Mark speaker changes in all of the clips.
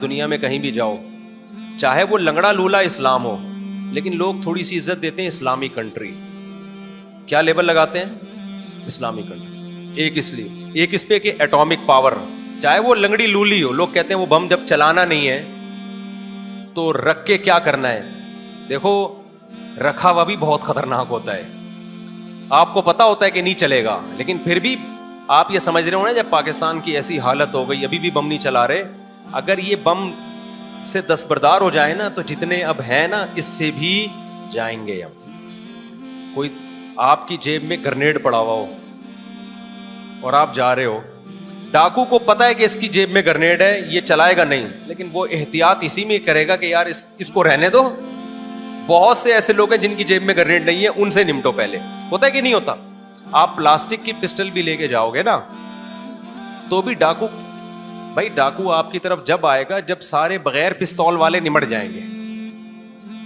Speaker 1: دنیا میں کہیں بھی جاؤ، چاہے وہ لنگڑا لولا اسلام ہو، لیکن لوگ تھوڑی سی عزت دیتے ہیں اسلامی کنٹری. کیا لیبل لگاتے ہیں؟ اسلامی کنٹری. ایک اس لیے، ایک اس پہ کہ ایٹامک پاور، چاہے وہ لنگڑی لولی ہو، لوگ کہتے ہیں وہ بم جب چلانا نہیں ہے تو رکھ کے کیا کرنا ہے. دیکھو رکھا ہوا بھی بہت خطرناک ہوتا ہے، آپ کو پتا ہوتا ہے کہ نہیں چلے گا، لیکن پھر بھی آپ یہ سمجھ رہے ہو نا، جب پاکستان کی ایسی حالت ہو گئی، ابھی بھی بم نہیں چلا رہے، اگر یہ بم سے دستبردار ہو جائے نا تو جتنے اب ہیں نا اس سے بھی جائیں گے. اب کوئی آپ کی جیب میں گرنیڈ پڑا ہوا ہو اور آپ جا رہے ہو، ڈاکو کو پتا ہے کہ اس کی جیب میں گرنیڈ ہے، یہ چلائے گا نہیں، لیکن وہ احتیاط اسی میں کرے گا کہ یار اس کو رہنے دو. بہت سے ایسے لوگ ہیں جن کی جیب میں گرنیڈ نہیں ہے، ان سے نمٹو پہلے. ہوتا ہے کہ نہیں ہوتا؟ آپ پلاسٹک کی پسٹل بھی لے کے جاؤ گے نا تو بھی ڈاکو، بھائی ڈاکو آپ کی طرف جب آئے گا جب سارے بغیر پستول والے نمٹ جائیں گے.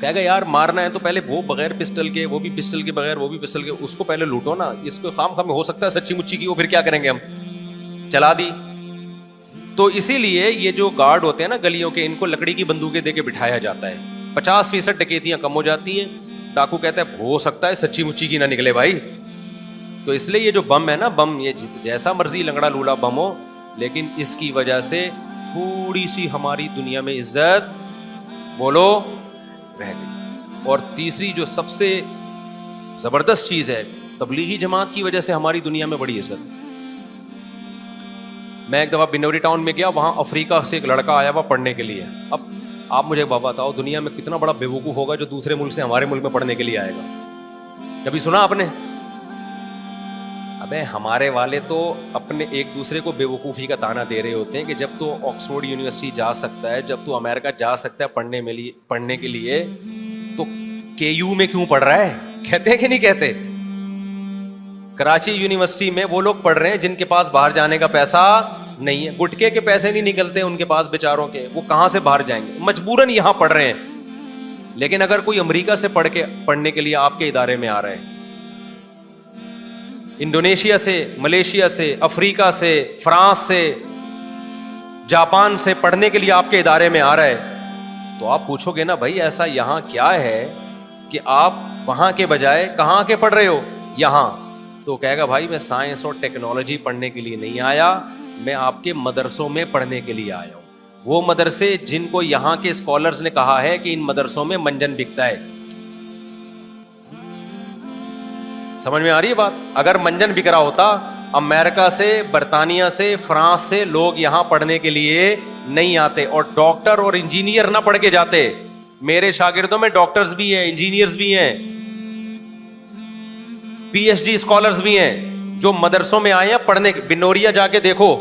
Speaker 1: کہے گا یار مارنا ہے تو پہلے وہ بغیر پسٹل کے، وہ بھی پسٹل کے بغیر، وہ بھی پسٹل کے، اس کو پہلے لوٹو نا. اس کو خام خام ہو سکتا ہے سچی مچی کی، وہ پھر کیا کریں گے، ہم چلا دی. تو اسی لیے یہ جو گارڈ ہوتے ہیں نا گلیوں کے، ان کو لکڑی کی بندوقیں دے کے بٹھایا جاتا ہے. 50% ڈکیتیاں کم ہو جاتی ہیں. ڈاکو کہتا ہے ہو سکتا ہے سچی مچی کی نہ نکلے بھائی. تو اس لیے یہ جو بم ہے نا، بم یہ جیسا مرضی لنگڑا لولا بم ہو، لیکن اس کی وجہ سے تھوڑی سی ہماری دنیا میں عزت بولو رہ گئی. اور تیسری جو سب سے زبردست چیز ہے، تبلیغی جماعت کی وجہ سے ہماری دنیا میں بڑی عزت ہے. میں ایک دفعہ بنوری ٹاؤن میں گیا، وہاں افریقہ سے ایک لڑکا آیا ہوا پڑھنے کے لیے. اب آپ مجھے بتاؤ دنیا میں کتنا بڑا بیوقوف ہوگا جو دوسرے ملک سے ہمارے ملک میں پڑھنے کے لیے آئے گا؟ کبھی سنا آپ نے؟ ابے ہمارے والے تو اپنے ایک دوسرے کو بیوقوفی کا تانا دے رہے ہوتے ہیں کہ جب تو آکسفورڈ یونیورسٹی جا سکتا ہے، جب تو امریکہ جا سکتا ہے پڑھنے کے لیے، تو کے یو میں کیوں پڑھ رہا ہے؟ کہتے ہیں کہ نہیں کہتے؟ کراچی یونیورسٹی میں وہ لوگ پڑھ رہے ہیں جن کے پاس باہر جانے کا پیسہ نہیں ہے، گٹکے کے پیسے نہیں نکلتے ان کے پاس بیچاروں کے، وہ کہاں سے باہر جائیں گے؟ مجبوراً یہاں پڑھ رہے ہیں. لیکن اگر کوئی امریکہ سے پڑھنے کے لیے آپ کے ادارے میں آ رہا ہے، انڈونیشیا سے، ملیشیا سے، افریقہ سے، فرانس سے، جاپان سے پڑھنے کے لیے آپ کے ادارے میں آ رہا ہے، تو آپ پوچھو گے نا بھائی ایسا یہاں کیا ہے کہ آپ وہاں کے بجائے کہاں کے پڑھ رہے ہو یہاں؟ تو کہے گا بھائی میں سائنس اور ٹیکنالوجی پڑھنے کے لیے نہیں آیا، میں آپ کے مدرسوں میں پڑھنے کے لیے آیا ہوں. وہ مدرسے جن کو یہاں کے اسکالرز نے کہا ہے کہ ان مدرسوں میں منجن بکتا ہے. سمجھ میں آ رہی ہے بات؟ اگر منجن بک رہا ہوتا، امریکہ سے، برطانیہ سے، فرانس سے لوگ یہاں پڑھنے کے لیے نہیں آتے، اور ڈاکٹر اور انجینئر نہ پڑھ کے جاتے. میرے شاگردوں میں ڈاکٹرز بھی ہیں، انجینئرز بھی ہیں، پی ایچ ڈی اسکالرز بھی ہیں جو مدرسوں میں آئے ہیں پڑھنے. بنوریا جا کے دیکھو،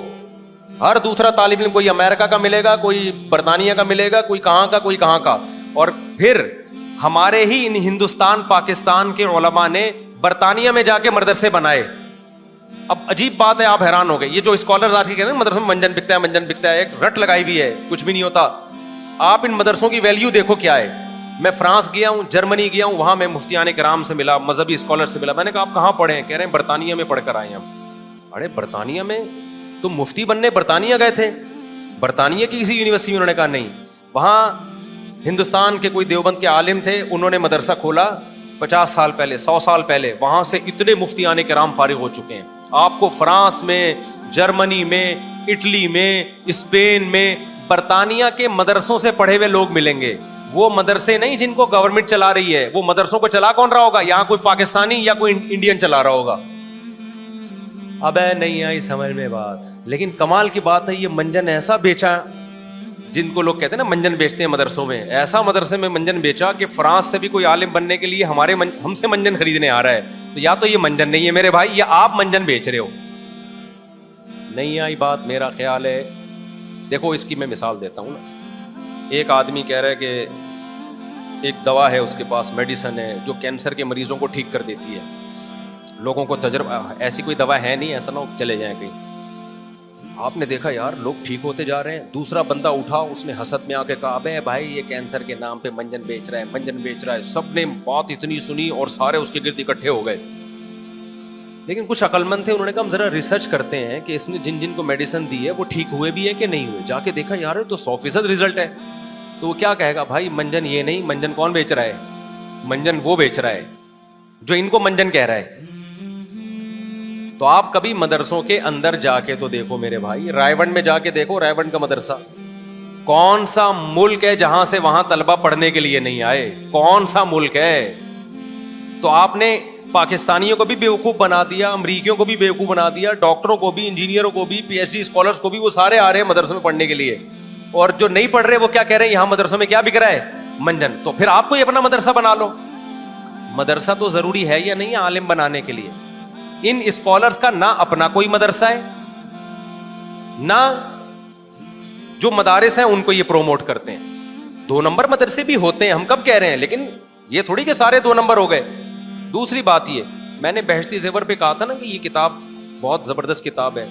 Speaker 1: ہر دوسرا طالب علم کوئی امریکہ کا ملے گا، کوئی برطانیہ کا ملے گا، کوئی کہاں کا، کوئی کہاں کا. اور پھر ہمارے ہی ان ہندوستان پاکستان کے علماء نے برطانیہ میں جا کے مدرسے بنائے. اب عجیب بات ہے، آپ حیران ہو گئے. یہ جو اسکالرز آج کہتے ہیں مدرسوں میں منجن بکتا ہے، منجن بکتا ہے، ایک رٹ لگائی بھی ہے، کچھ بھی نہیں ہوتا. آپ ان مدرسوں کی ویلیو دیکھو کیا ہے. میں فرانس گیا ہوں، جرمنی گیا ہوں، وہاں میں مفتیان کرام سے ملا، مذہبی اسکالر سے ملا. میں نے کہا آپ کہاں پڑھے ہیں؟ کہہ رہے ہیں برطانیہ میں پڑھ کر آئے ہیں ہم. ارے برطانیہ میں تم مفتی بننے برطانیہ گئے تھے؟ برطانیہ کی کسی یونیورسٹی میں؟ انہوں نے کہا نہیں، وہاں ہندوستان کے کوئی دیوبند کے عالم تھے، انہوں نے مدرسہ کھولا 50 سال پہلے، 100 سال پہلے، وہاں سے اتنے مفتیان کرام فارغ ہو چکے ہیں. آپ کو فرانس میں، جرمنی میں، اٹلی میں، اسپین میں، برطانیہ کے مدرسوں سے پڑھے ہوئے لوگ ملیں گے. وہ مدرسے نہیں جن کو گورنمنٹ چلا رہی ہے، وہ مدرسوں کو چلا کون رہا ہوگا؟ یہاں کوئی پاکستانی یا کوئی انڈین چلا رہا ہوگا. اب نہیں آئی سمجھ میں بات. لیکن کمال کی بات ہے، یہ منجن ایسا بیچا، جن کو لوگ کہتے ہیں نا منجن بیچتے ہیں مدرسوں میں، ایسا مدرسے میں منجن بیچا کہ فرانس سے بھی کوئی عالم بننے کے لیے ہم سے منجن خریدنے آ رہا ہے. تو یا تو یہ منجن نہیں ہے میرے بھائی، یا آپ منجن بیچ رہے ہو. نہیں آئی بات؟ میرا خیال ہے دیکھو اس کی میں مثال دیتا ہوں نا. ایک آدمی کہہ رہا ہے کہ ایک دوا ہے اس کے پاس، میڈیسن ہے جو کینسر کے مریضوں کو ٹھیک کر دیتی ہے. لوگوں کو تجربہ، ایسی کوئی دوا ہے نہیں، ایسا نہ ہو چلے جائیں کہیں. آپ نے دیکھا یار لوگ ٹھیک ہوتے جا رہے ہیں. دوسرا بندہ اٹھا، اس نے حسد میں آ کے کہا ابے بھائی یہ کینسر کے نام پہ منجن بیچ رہا ہے، منجن بیچ رہا ہے. سب نے بات اتنی سنی اور سارے اس کے گرد اکٹھے ہو گئے. لیکن کچھ عقلمند تھے, انہوں نے کہا ہم ذرا ریسرچ کرتے ہیں کہ اس نے جن جن کو میڈیسن دی ہے وہ ٹھیک ہوئے بھی ہیں کہ نہیں ہوئے. جا کے دیکھا یار تو 100% رزلٹ ہے. تو وہ کیا کہے گا, بھائی منجن یہ نہیں, منجن کون بیچ رہا ہے, منجن وہ بیچ رہا ہے جو ان کو منجن کہہ رہا ہے. تو آپ کبھی مدرسوں کے اندر جا کے تو دیکھو میرے بھائی, رائے ونڈ میں جا کے دیکھو, رائے ونڈ کا مدرسہ کون سا ملک ہے جہاں سے وہاں طلبہ پڑھنے کے لیے نہیں آئے, کون سا ملک ہے؟ تو آپ نے پاکستانیوں کو بھی بیوقوف بنا دیا, امریکیوں کو بھی بیوقوف بنا دیا, ڈاکٹروں کو بھی, انجینئروں کو بھی, پی ایچ ڈی اسکالرس کو بھی, وہ سارے آ رہے ہیں مدرسوں میں پڑھنے کے لیے. اور جو نہیں پڑھ رہے وہ کیا کہہ رہے ہیں, یہاں مدرسوں میں کیا بک رہا ہے, منجن. تو پھر آپ کو ہی اپنا مدرسہ بنا لو. مدرسہ تو ضروری ہے یا نہیں عالم بنانے کے لیے؟ ان اسکالرس کا نہ اپنا کوئی مدرسہ ہے, نہ جو مدارس ہیں ان کو یہ پروموٹ کرتے ہیں. 2 نمبر مدرسے بھی ہوتے ہیں, ہم کب کہہ رہے ہیں, لیکن یہ تھوڑی کہ سارے 2 نمبر ہو گئے. دوسری بات یہ, میں نے بہشتی زیور پہ کہا تھا نا کہ یہ کتاب بہت زبردست کتاب ہے,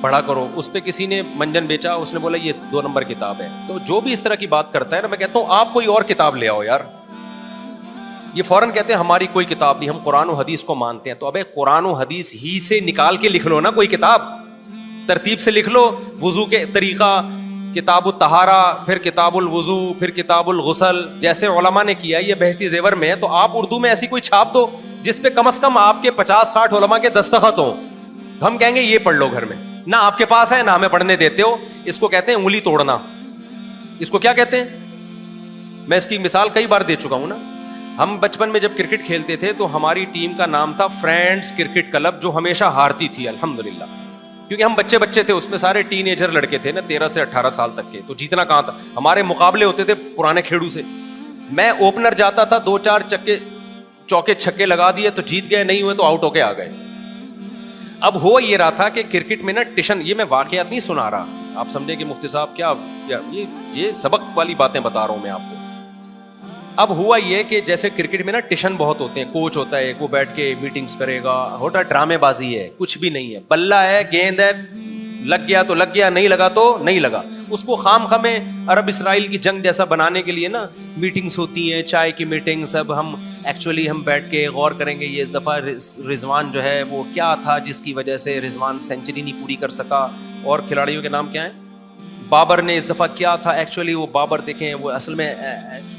Speaker 1: پڑھا کرو. اس پہ کسی نے منجن بیچا, اس نے بولا یہ 2 نمبر کتاب ہے. تو جو بھی اس طرح کی بات کرتا ہے نا, میں کہتا ہوں آپ کوئی اور کتاب لے آؤ یار. یہ فوراً کہتے ہیں ہماری کوئی کتاب نہیں, ہم قرآن و حدیث کو مانتے ہیں. تو ابے قرآن و حدیث ہی سے نکال کے لکھ لو نا کوئی کتاب, ترتیب سے لکھ لو. وضو کے طریقہ, کتاب الطہارہ, پھر کتاب الوضو, پھر کتاب الغسل, جیسے علماء نے کیا. یہ بہشتی زیور میں ہے, تو آپ اردو میں ایسی کوئی چھاپ دو جس پہ کم از کم آپ کے 50-60 علماء کے دستخط ہوں. ہم کہیں گے یہ پڑھ لو گھر میں. نہ آپ کے پاس ہے, نہ ہمیں پڑھنے دیتے ہو. اس کو کہتے ہیں انگلی توڑنا. اس کو کیا کہتے ہیں؟ میں اس کی مثال کئی بار دے چکا ہوں نا. ہم بچپن میں جب کرکٹ کھیلتے تھے تو ہماری ٹیم کا نام تھا فرینڈز کرکٹ کلب, جو ہمیشہ ہارتی تھی الحمدللہ, کیونکہ ہم بچے تھے. اس میں سارے ٹین ایجر لڑکے تھے نا, 13 سے 18 سال تک کے. تو جیتنا کہاں تھا, ہمارے مقابلے ہوتے تھے پرانے کھیڑو سے. میں اوپنر جاتا تھا, 2-4 چوکے چھکے لگا دیے تو جیت گئے, نہیں ہوئے تو آؤٹ ہو کے آ گئے. اب ہو یہ رہا تھا کہ کرکٹ میں نا ٹیشن, یہ میں واقعات نہیں سنا رہا, آپ سمجھے کہ مفتی صاحب کیا یہ سبق والی باتیں بتا رہا ہوں میں آپ کو. اب ہوا یہ کہ جیسے کرکٹ میں نا ٹیشن بہت ہوتے ہیں, کوچ ہوتا ہے, وہ بیٹھ کے میٹنگز کرے گا, ہوتا ڈرامے بازی ہے, کچھ بھی نہیں ہے. بلہ ہے, گیند ہے, لگ گیا تو لگ گیا, نہیں لگا تو نہیں لگا. اس کو خام خامے عرب اسرائیل کی جنگ جیسا بنانے کے لیے نا میٹنگز ہوتی ہیں, چائے کی میٹنگ. سب ہم بیٹھ کے غور کریں گے یہ اس دفعہ رضوان جو ہے وہ کیا تھا جس کی وجہ سے رضوان سینچری نہیں پوری کر سکا, اور کھلاڑیوں کے نام کیا ہیں. بابر نے اس دفعہ کیا تھا, ایکچولی وہ بابر دیکھیں وہ اصل میں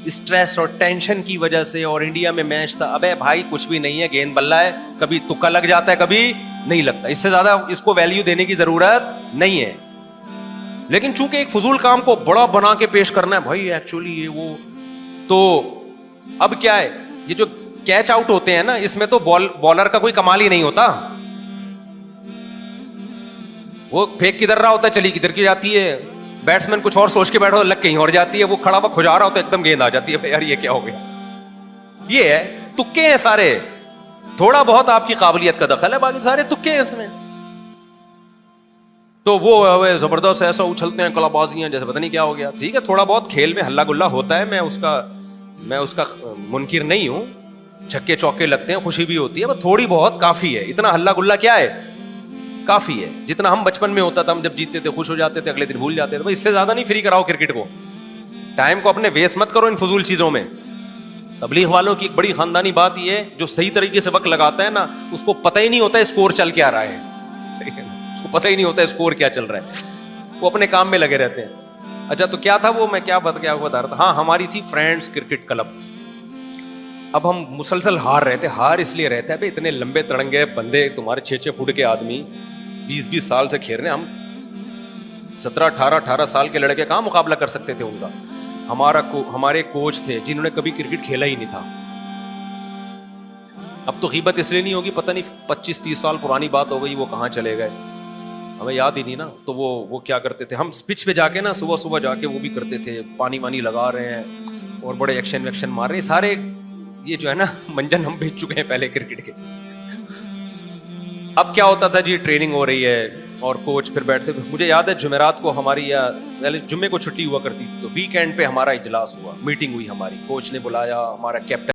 Speaker 1: اسٹریس اور ٹینشن کی وجہ سے, اور انڈیا میں میچ تھا. ابے بھائی کچھ بھی نہیں ہے, گیند بلہ ہے, کبھی تکا لگ جاتا ہے, کبھی نہیں لگتا. اس سے زیادہ اس کو ویلیو دینے کی ضرورت نہیں ہے. لیکن چونکہ ایک فضول کام کو بڑا بنا کے پیش کرنا ہے, بھائی ایکچولی یہ وہ, تو اب کیا ہے, یہ جو کیچ آؤٹ ہوتے ہیں نا, اس میں تو بالر کا کوئی کمال ہی نہیں ہوتا. وہ پھینک کدھر رہا ہوتا ہے, چلی کدھر کی جاتی ہے, بیٹسمین کچھ اور سوچ کے بیٹھا ہو, لگ کہیں اور جاتی ہے, وہ کھڑا ہوا کھجا رہا ہوتا ہے, ایک دم گیند آ جاتی ہے. یار یہ کیا ہو گیا, یہ ہے تکے ہیں سارے. تھوڑا بہت آپ کی قابلیت کا دخل ہے, باقی سارے تکے ہیں اس میں. تو وہ زبردست ایسا اچھلتے ہیں, کلا بازیاں, جیسے پتہ نہیں کیا ہو گیا. ٹھیک ہے, تھوڑا بہت کھیل میں ہلا گلا ہوتا ہے, میں اس کا منکر نہیں ہوں. چھکے چوکے لگتے ہیں, خوشی بھی ہوتی ہے, بس تھوڑی بہت کافی ہے. اتنا ہلا گلا کیا ہے, کافی ہے. جتنا ہم بچپن میں ہوتا تھا, ہم جب جیتتے تھے خوش ہو جاتے تھے, اگلے دن بھول جاتے تھے. اس سے زیادہ نہیں فری کراؤ کرکٹ کو. ٹائم کو اپنے ویسٹ مت کرو ان فضول چیزوں میں. تبلیغ والوں کی ایک بڑی خاندانی بات یہ ہے, جو صحیح طریقے سے وقت لگاتا ہے نا, اس کو پتہ ہی نہیں ہوتا اسکور چل کیا رہا ہے. صحیح ہے, اس کو پتہ ہی نہیں ہوتا اسکور کیا چل رہا ہے, وہ اپنے کام میں لگے رہتے ہیں. اچھا تو کیا تھا وہ, میں کیا بتا رہا تھا. ہاں, ہماری تھی فرینڈز کرکٹ کلب. اب ہم مسلسل ہار رہے تھے. ہار اس لیے رہتے ہیں, اتنے لمبے تڑنگے بندے, تمہارے 6-6 فٹ کے آدمی, 20-20 سال سے کھیل رہے ہیں. ہم 17-18 سال کے لڑکے کہاں مقابلہ کر سکتے تھے ان کا. ہمارے کوچ تھے جنہوں نے کبھی کرکٹ کھیلا ہی نہیں تھا. اب تو غیبت اس لیے نہیں ہوگی, پتہ نہیں 25-30 سال پرانی بات ہو گئی, وہ کہاں چلے گئے, ہمیں یاد ہی نہیں نا. تو وہ کیا کرتے تھے, ہم پچ پہ جا کے نا صبح جا کے وہ بھی کرتے تھے, پانی وانی لگا رہے ہیں اور بڑے ایکشن ویکشن مار رہے ہیں. سارے یہ جو ہے نا منجن ہم بھیج چکے ہیں پہلے کرکٹ کے. اب کیا ہوتا تھا جی, ٹریننگ ہو رہی ہے اور کوچ پھر بیٹھتے. مجھے یاد ہے جمعرات کو ہماری, یا جمعے کو چھٹی ہوا کرتی تھی, تو ویکینڈ پہ ہمارا اجلاس ہوا, میٹنگ ہوئی ہماری. کوچ نے بلایا, ہمارا کیپٹن